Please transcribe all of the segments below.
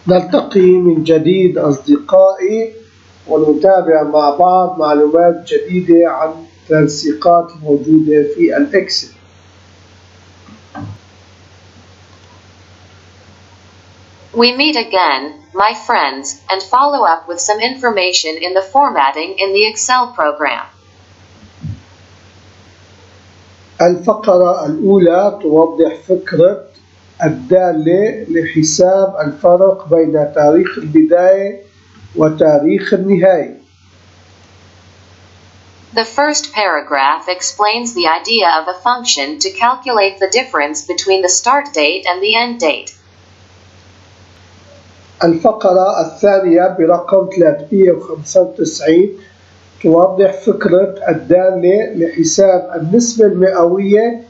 نلتقي من جديد أصدقائي ونتابع مع بعض معلومات جديدة عن التنسيقات الموجودة في الإكسل. We meet again, my friends, and follow up with some information in the formatting in the Excel program. الفقرة الأولى توضح فكرة الدالة لحساب الفرق بين تاريخ البداية وتاريخ النهاية. The first paragraph explains the idea of a function to calculate the difference between the start date and the end date. الفقرة الثانية برقم 395 توضح فكرة الدالة لحساب النسبة المئوية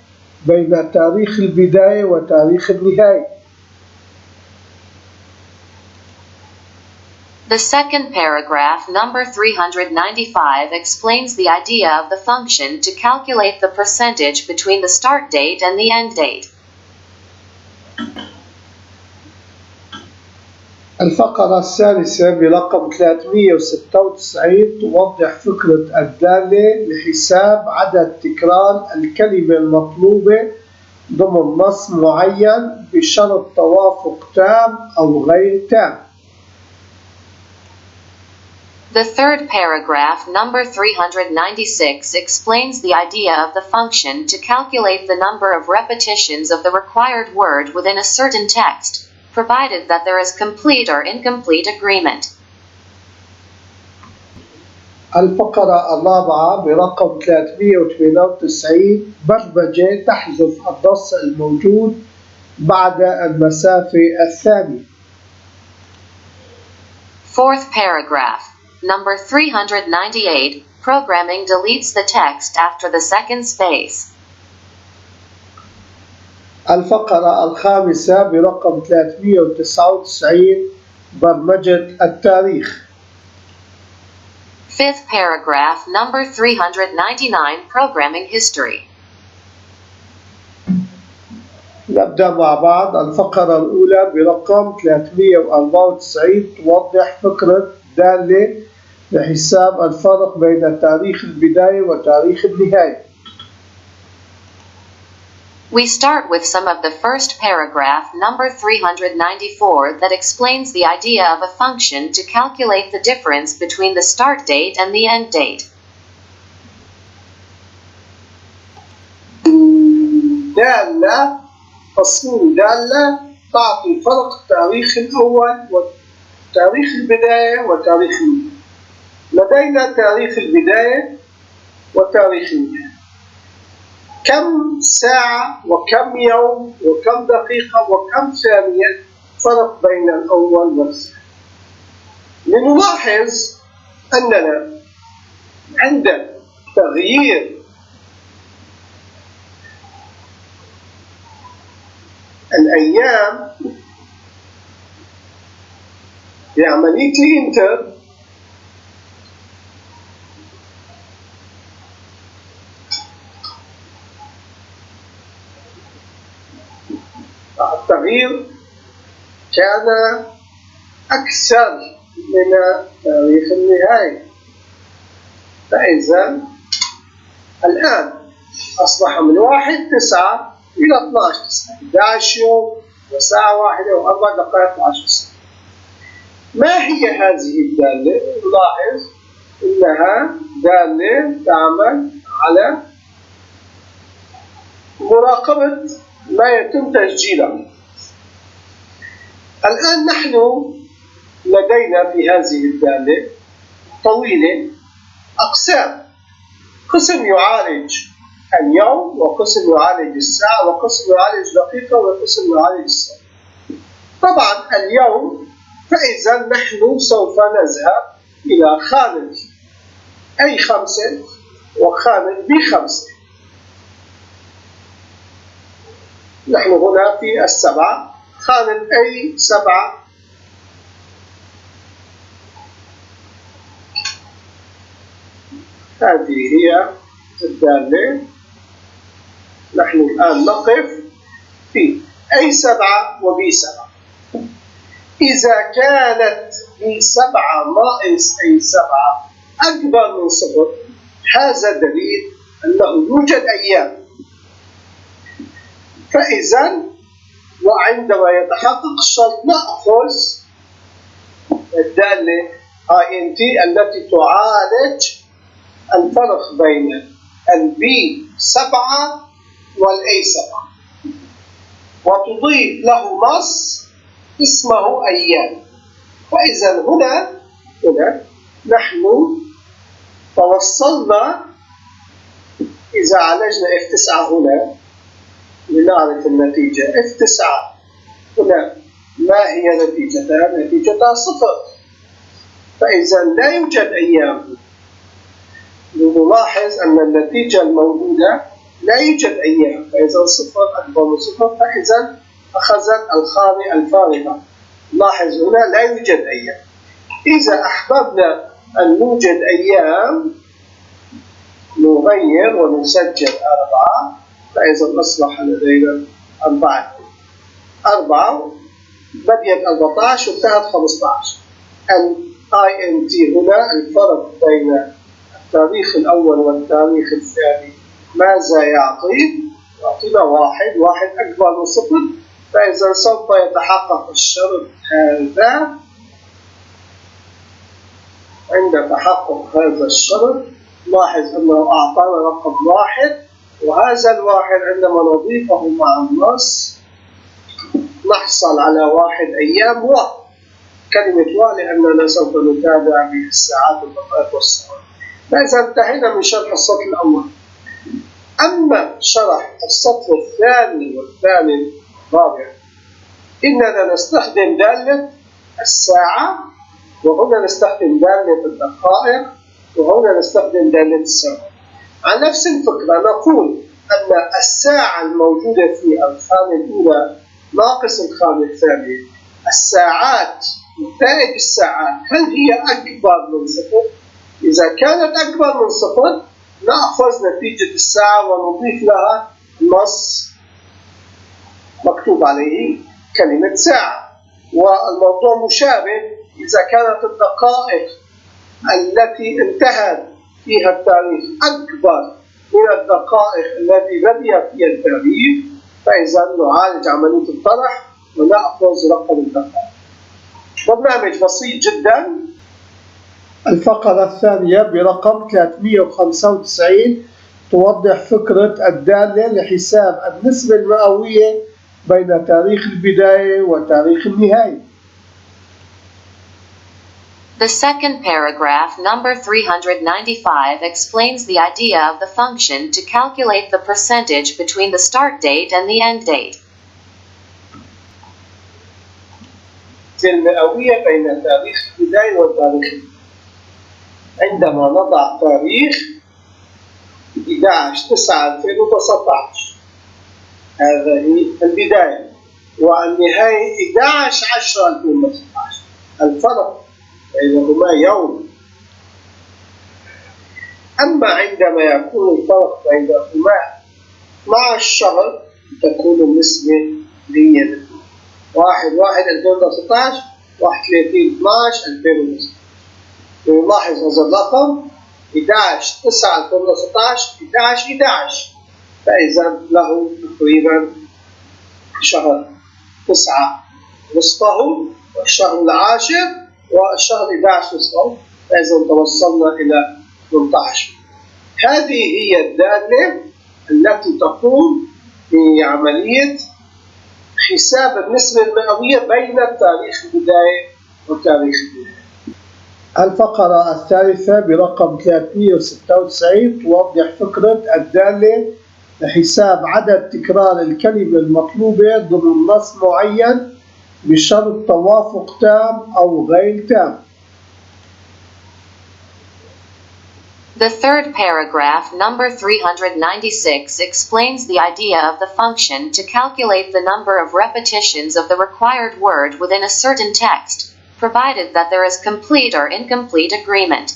بين تاريخ البداية وتاريخ النهاية. The second paragraph, number 395, explains the idea of the function to calculate the percentage between the start date and the end date. الفقرة الثالثة برقم 396 توضح فكرة الدالة لحساب عدد تكرار الكلمة المطلوبة ضمن نص معين بشرط توافق تام أو غير تام. The third paragraph, number 396, explains the idea of the function to calculate the number of repetitions of the required word within a certain text, provided that there is complete or incomplete agreement. الفقرة الرابعة برقم 398 برمجة تحذف النص الموجود بعد المسافة الثانية. Fourth paragraph, number 398, programming deletes the text after the second space. الفقرة الخامسة برقم 399 برمجة التاريخ. Fifth paragraph, number 399, programming history. نبدأ مع بعض. الفقرة الأولى برقم 394 توضح فكرة دالة لحساب الفرق بين تاريخ البداية وتاريخ النهاية. We start with some of the first paragraph, number 394, that explains the idea of a function to calculate the difference between the start date and the end date. دالة تصميم دالة تعطي فرق التاريخ الأول وتاريخ البداية وتاريخ النهاية. لدينا تاريخ البداية وتاريخ النهاية. كم ساعة وكم يوم وكم دقيقة وكم ثانية فرق بين الأول والثاني. لنلاحظ أننا عند تغيير الأيام بعملية الإنتر التغيير كان أكثر من تاريخ النهاية. فإذا الآن أصبح من 1/9 إلى 12/9، 11 يوم وساعة واحدة و4 دقائق و10 ثواني. ما هي هذه الدالة؟ نلاحظ إنها دالة تعمل على مراقبة ما يتم تسجيله. الآن نحن لدينا في هذه الدالة طويلة أقسام، قسم يعالج اليوم، وقسم يعالج الساعة، وقسم يعالج دقيقة، وقسم يعالج الساعة. طبعا اليوم، فإذا نحن سوف نذهب إلى خانة A5 وخانة B5. نحن هنا في السبعة، خانة A7 هذه هي الدالة. نحن الآن نقف في A7 و B7. إذا كانت B7 ناقص A7 أكبر من 0 هذا دليل أنه يوجد أيام. فإذا وعندما يتحقق الشرط نأخذ الدالة INT التي تعالج الفرق بين B7 والA7 وتضيف له نص اسمه أيام. فإذا هنا نحن توصلنا. إذا عالجنا F9 هنا لنعرف النتيجة. F9 هنا ما هي نتيجتها؟ نتيجتها 0. فإذا لا يوجد أيام. نلاحظ أن النتيجة الموجودة لا يوجد أيام. فإذا 0 أكبر من 0 فإذا أخذت الخانة الفارغة. لاحظ هنا لا يوجد أيام. إذا أحببنا أن نوجد أيام نغير ونسجل 4. فإذا أصبح لدينا 4 بديت 14 وانتهت 15. INT هنا الفرق بين التاريخ الأول والتاريخ الثاني ماذا يعطي؟ يعطينا 1 أكبر من 0. فإذا سوف يتحقق الشرط هذا. عند تحقق هذا الشرط لاحظ أنه أعطانا رقم 1 وهذا الواحد عندما نضيفه مع النص نحصل على 1 أيام كلمة لأننا سوف نتابع بالساعات والدقائق والساعات. فإذا انتهينا من شرح السطر الأول. أما شرح السطر الثاني والثالث والرابع إننا نستخدم دالة الساعة وهنا نستخدم دالة الدقائق وهنا نستخدم دالة الساعة. على نفس الفكرة نقول أن الساعة الموجودة في الخانة الأولى ناقص الخانة الثانية. الساعات نتائج الساعات هل هي أكبر من 0؟ إذا كانت أكبر من 0 نأخذ نتيجة الساعة ونضيف لها نص مكتوب عليه كلمة ساعة. والموضوع مشابه إذا كانت الدقائق التي انتهت فيها التاريخ أكبر من الدقائق التي بدأ فيها التاريخ فإذا نعالج عملية الطرح ونأخذ رقم الدقائق. برنامج بسيط جدا. الفقرة الثانية برقم 395 توضح فكرة الدالة لحساب النسبة المئوية بين تاريخ البداية وتاريخ النهاية. The second paragraph, number 395, explains the idea of the function to calculate the percentage between the start date and the end date. المئوية بين تاريخ البداية وتاريخ النهاية. عندما نضع تاريخ 11/9/2019 هذا هي البداية والنهاية 11/10/2019. الفرق بينهما يوم. أما عندما يكون الفرق بينهما مع الشهر تكون النسبة هي 1/1/2019 31/12/2019. نلاحظ هذا الرقم 11/9/2019 11/11 فإذا له تقريبا شهر 9 نصفه والشهر العاشر والشهر 11 نصفه فإذا توصلنا إلى 18. هذه هي الدالة التي تقوم بعملية حساب النسبة المئوية بين تاريخ البداية وتاريخ النهاية. الفقرة الثالثة برقم 396 توضح فكرة الدالة لحساب عدد تكرار الكلمة المطلوبة ضمن نص معين بشرط توافق تام أو غير تام. The third paragraph, number 396, explains the idea of the function to calculate the number of repetitions of the required word within a certain text, provided that there is complete or incomplete agreement.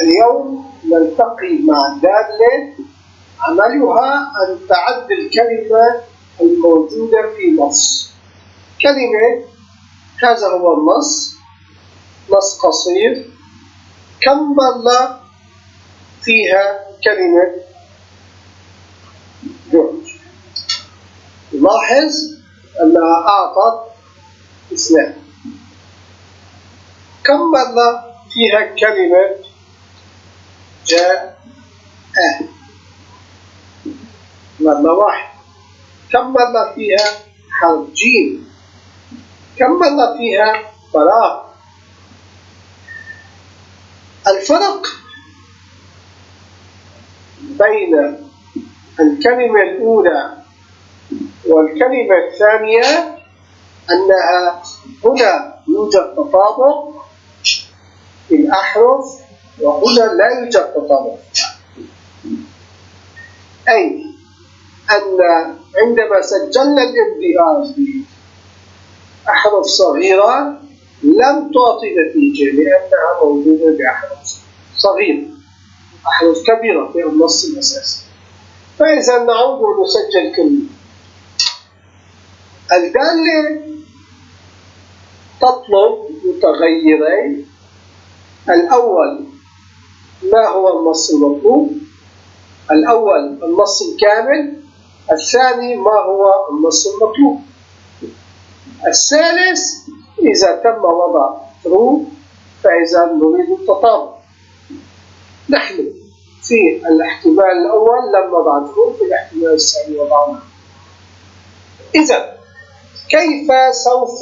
اليوم نلتقي مع دالة عملها أن تعد الكلمة الموجودة في نص. كلمة، هذا هو النص، نص قصير، كمل فيها كلمة جورج. لاحظ أنها أعطت إسلام. كمل فيها كلمة جاء مرة واحدة. كمل فيها حرف جيم. كمل فيها فراغ. الفرق بين الكلمة الأولى والكلمة الثانية أنها هنا يوجد تطابق في الأحرف وهنا لا يوجد تطابق. أي أن عندما سجلنا الانبهار بأحرف صغيرة لم تعطي نتيجة لأنها موجودة بأحرف صغيرة، أحرف كبيرة في النص الأساسي. فإذا نعود ونسجل كلمة. الدالة تطلب متغيرين. الأول ما هو النص المطلوب؟ الأول النص الكامل، الثاني ما هو النص المطلوب. الثالث إذا تم وضع true فإذا نريد التطابق. نحن في الاحتمال الأول لم نضع true، في الاحتمال الثاني وضعنا. إذا كيف سوف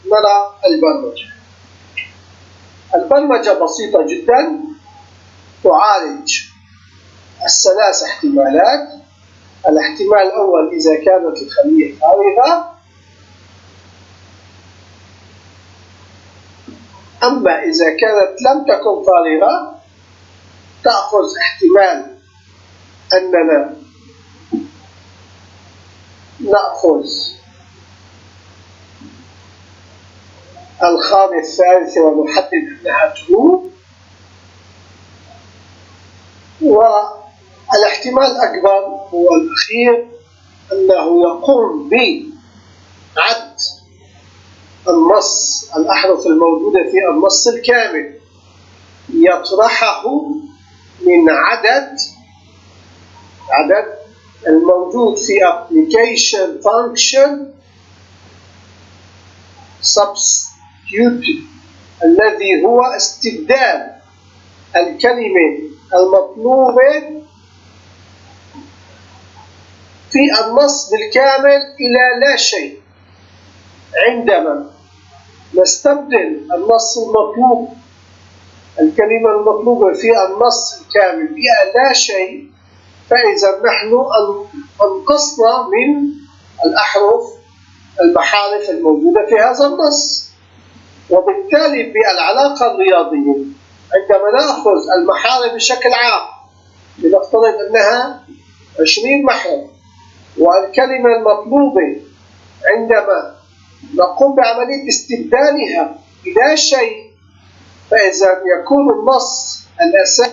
نرى البرمجة؟ البرمجة بسيطة جدا، تعالج الثلاث احتمالات. الاحتمال الأول إذا كانت الخلية فارغة، أما إذا كانت لم تكن فارغة تأخذ احتمال أننا نأخذ الخانة الثالثة ونحدد أنها true. والاحتمال الأكبر هو الأخير، أنه يقوم بعد النص الأحرف الموجودة في النص الكامل يطرحه من عدد الموجود في application function substitute الذي هو استبدال الكلمة المطلوبة في النص بالكامل إلى لا شيء. عندما نستبدل النص المطلوب، الكلمة المطلوبة في النص الكامل إلى لا شيء، فإذا نحن أنقصنا من المحارف الموجودة في هذا النص. وبالتالي بالعلاقة الرياضية عندما نأخذ المحارف بشكل عام، لنفترض أنها 20 محرف، والكلمة المطلوبة عندما نقوم بعملية استبدالها إلى شيء، فإذا يكون النص الأساسي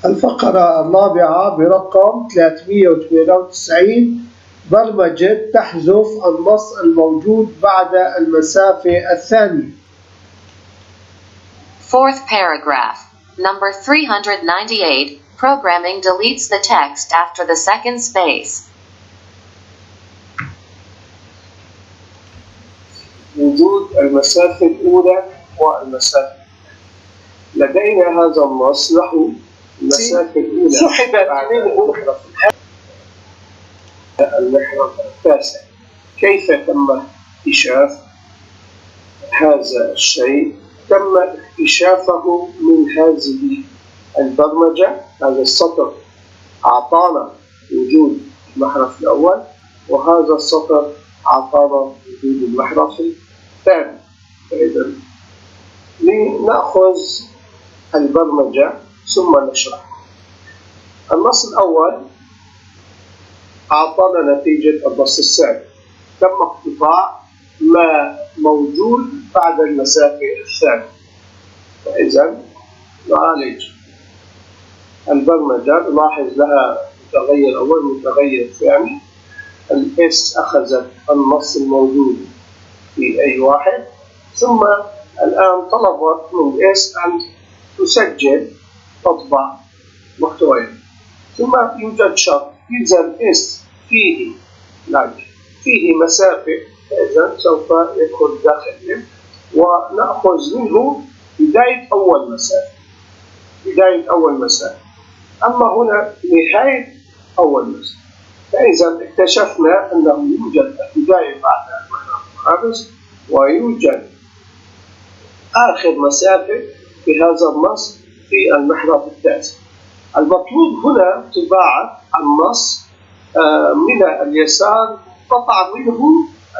الفقرة الرابعة برقم 398 برمجة تحذف النص الموجود بعد المسافة الثانية. Fourth paragraph, number 398, programming deletes the text after the second space. وجود المسافة الأولى والمسافة. لدينا هذا النص له المسافة الأولى سحبت منه المحرف التاسع. كيف تم اكتشاف هذا الشيء؟ تم اكتشافه من هذه البرمجة. هذا السطر أعطانا وجود المحرف الأول، وهذا السطر أعطانا وجود المحرف الثاني. فإذا لنأخذ البرمجة ثم نشرح. النص الأول أعطانا نتيجة النص الثاني، تم اقتطاع ما موجود بعد المسافة الثانية. فإذا نعالج البرمجة، نلاحظ لها متغير أول متغير ثاني. الإس أخذت النص الموجود في أي واحد، ثم الآن طلبت من الإس أن تسجل تطبع محتويات، ثم يوجد شرط إذا الإس فيه مسافة، إذا سوف يدخل داخله ونأخذ منه بداية أول مسافة، أما هنا نهاية أول مسافة. فإذا اكتشفنا أنه يوجد البداية بعد المحرف الخامس ويوجد آخر مسافة في هذا النص في المحرف التاسع. المطلوب هنا طباعة النص من اليسار قطع منه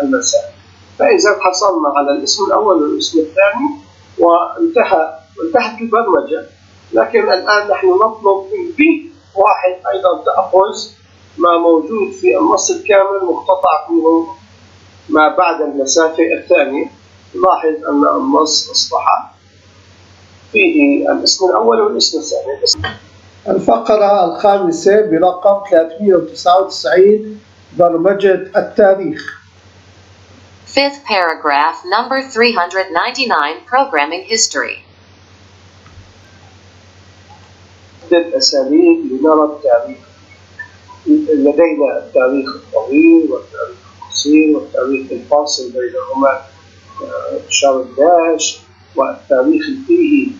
المسافة. فإذا حصلنا على الاسم الأول والاسم الثاني وانتهت البرمجة، لكن الآن نحن نطلب من B1 أيضا تأخذ ما موجود في النص الكامل مقتطع منه ما بعد المسافة الثانية. لاحظ أن النص أصبح فيه الاسم الأول والاسم الثاني. الفقرة الخامسة برقم 399 برمجة التاريخ. Fifth paragraph, number 399, Programming History. أساليب لنرى التاريخ. لدينا التاريخ الطويل والتاريخ القصير والتاريخ الفاصل بينهما شهر داش، والتاريخ فيه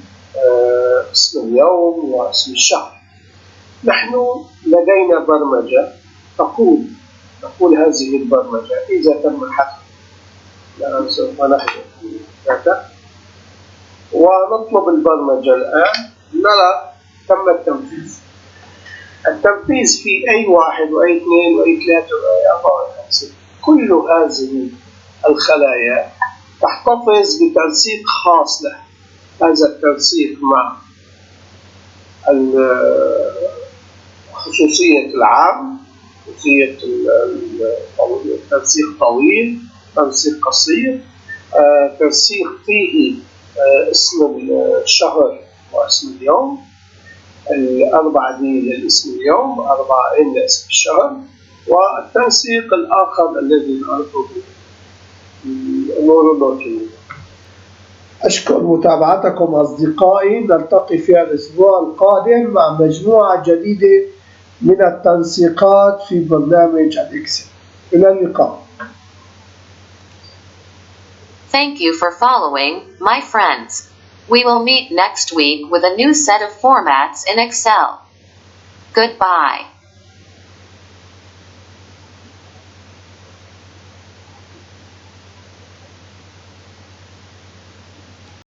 اسم اليوم واسم الشهر. نحن لدينا برمجة تقول هذه البرمجة إذا تم حذف، سوف نحذف داتا ونطلب البرمجة الآن، نرى تم التنفيذ في أي 1 وأي 2 وأي 3 وأي 4 وأي 5. كل هذه الخلايا تحتفظ بتنسيق خاص له. هذا التنسيق مع خصوصية العام، خصوصية تنسيق طويل، تنسيق قصير، تنسيق فيه اسم الشهر واسم اليوم، 4 دي لاسم اليوم، 4 لاسم الشهر، والتنسيق الآخر الذي نعرفه بالأمور اللوحية. أشكر متابعتكم أصدقائي، نلتقي في الأسبوع القادم مع مجموعة جديدة من التنسيقات في برنامج الإكسل. إلى اللقاء. Thank you for following, my friends. We will meet next week with a new set of formats in Excel. Goodbye.